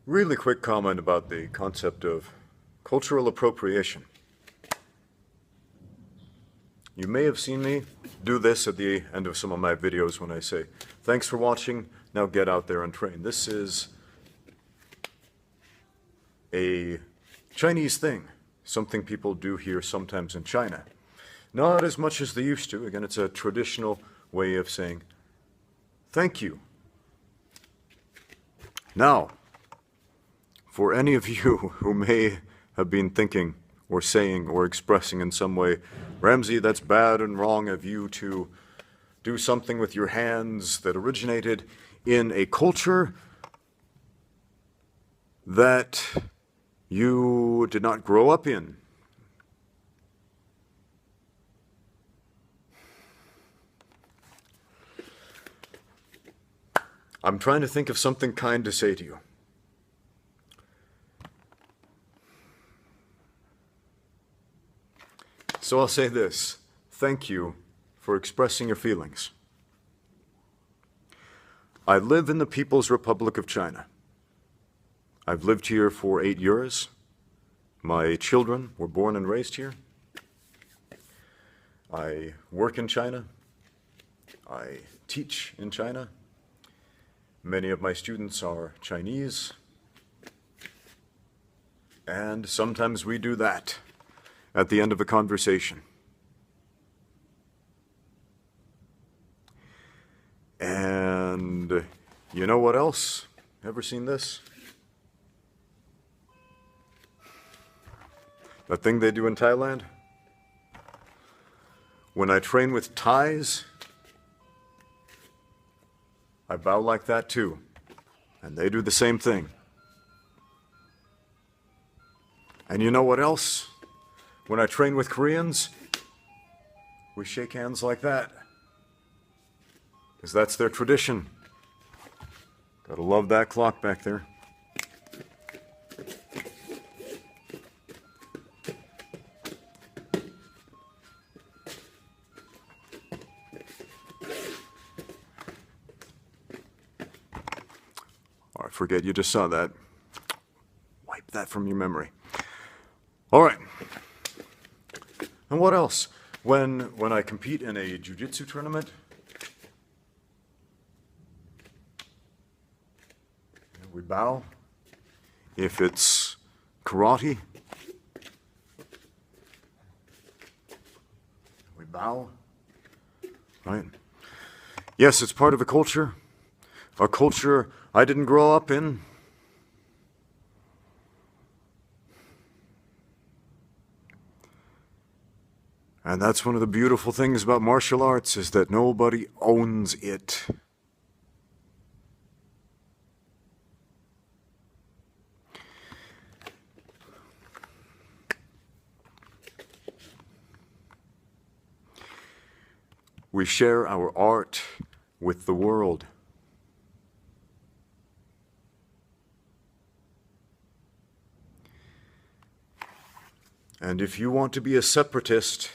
Really quick comment about the concept of cultural appropriation. You may have seen me do this at the end of some of my videos when I say, thanks for watching, now get out there and train. This is a Chinese thing, something people do here sometimes in China. Not as much as they used to. Again, it's a traditional way of saying thank you. Now, for any of you who may have been thinking or saying or expressing in some way, Ramsey, that's bad and wrong of you to do something with your hands that originated in a culture that you did not grow up in. I'm trying to think of something kind to say to you. So I'll say this. Thank you for expressing your feelings. I live in the People's Republic of China. I've lived here for 8 years. My children were born and raised here. I work in China. I teach in China. Many of my students are Chinese. And sometimes we do that at the end of a conversation. And you know what else? Ever seen this? That thing they do in Thailand? When I train with Thais, I bow like that too. And they do the same thing. And you know what else? When I train with Koreans, we shake hands like that. Because that's their tradition. Gotta love that clock back there. Oh, I forget you just saw that. Wipe that from your memory. All right. And what else? When I compete in a jiu-jitsu tournament, we bow. If it's karate, we bow. Right? Yes, it's part of a culture I didn't grow up in. And that's one of the beautiful things about martial arts, is that nobody owns it. We share our art with the world. And if you want to be a separatist,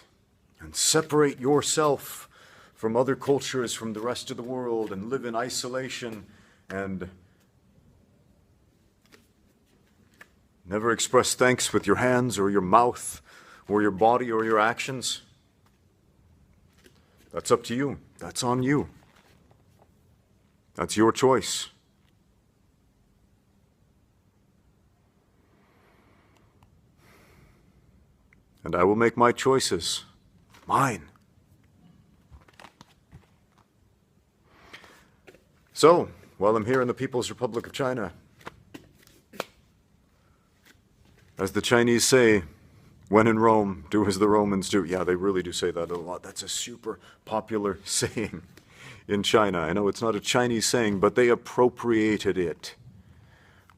and separate yourself from other cultures, from the rest of the world, and live in isolation, and never express thanks with your hands or your mouth or your body or your actions, that's up to you. That's on you. That's your choice. And I will make my choices. Mine. So, while I'm here in the People's Republic of China, as the Chinese say, when in Rome, do as the Romans do. Yeah, they really do say that a lot. That's a super popular saying in China. I know it's not a Chinese saying, but they appropriated it.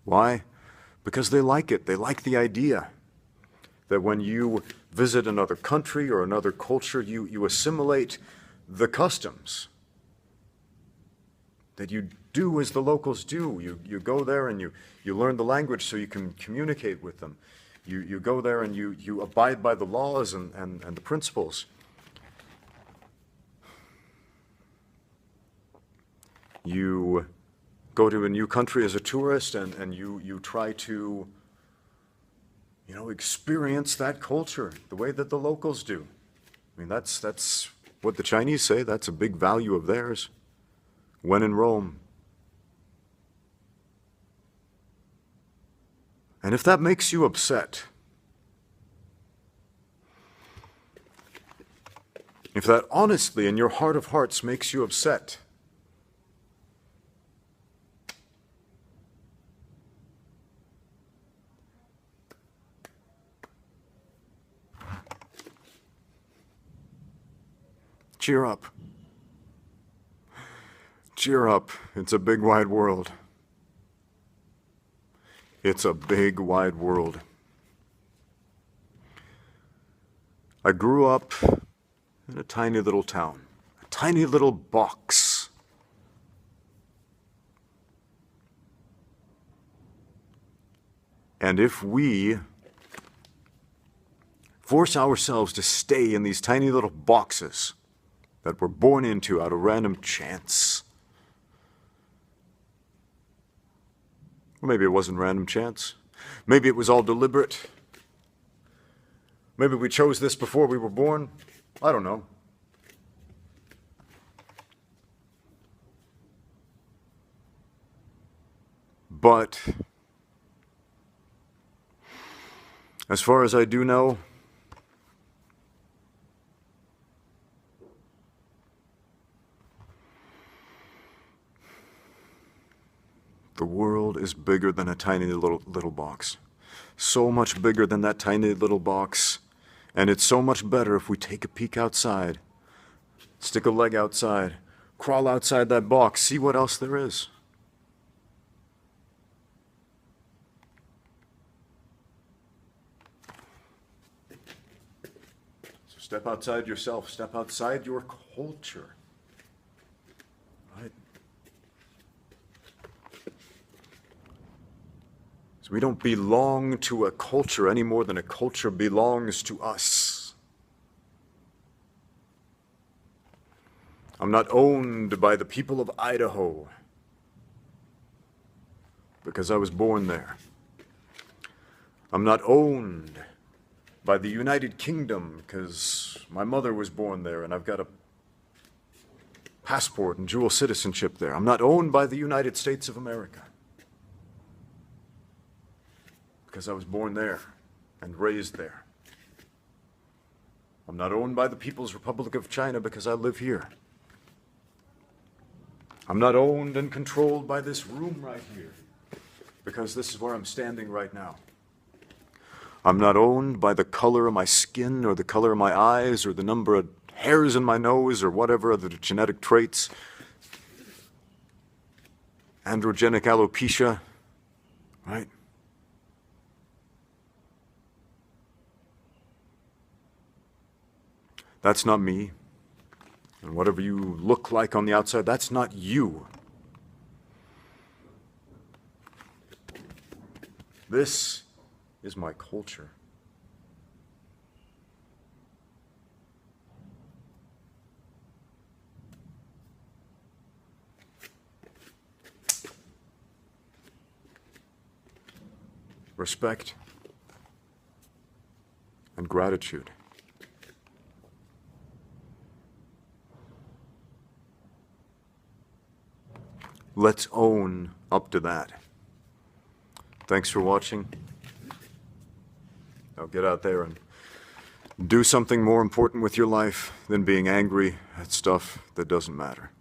Why? Because they like it. They like the idea that when you visit another country or another culture, you assimilate the customs. That you do as the locals do. You go there and you learn the language so you can communicate with them. You go there and you abide by the laws and the principles. You go to a new country as a tourist and you try to, experience that culture the way that the locals do. I mean, that's what the Chinese say. That's a big value of theirs. When in Rome. And if that makes you upset, if that honestly in your heart of hearts makes you upset, cheer up. Cheer up. It's a big wide world. It's a big wide world. I grew up in a tiny little town, a tiny little box. And if we force ourselves to stay in these tiny little boxes that we're born into out of random chance, or maybe it wasn't random chance, maybe it was all deliberate, maybe we chose this before we were born, I don't know. But as far as I do know, the world is bigger than a tiny little box. So much bigger than that tiny little box. And it's so much better if we take a peek outside, stick a leg outside, crawl outside that box, see what else there is. So step outside yourself, step outside your culture. Right? So we don't belong to a culture any more than a culture belongs to us. I'm not owned by the people of Idaho because I was born there. I'm not owned by the United Kingdom because my mother was born there and I've got a passport and dual citizenship there. I'm not owned by the United States of America because I was born there and raised there. I'm not owned by the People's Republic of China because I live here. I'm not owned and controlled by this room right here because this is where I'm standing right now. I'm not owned by the color of my skin or the color of my eyes or the number of hairs in my nose or whatever other genetic traits. Androgenic alopecia, right? That's not me. And whatever you look like on the outside, that's not you. This is my culture. Respect and gratitude. Let's own up to that. Thanks for watching. Now get out there and do something more important with your life than being angry at stuff that doesn't matter.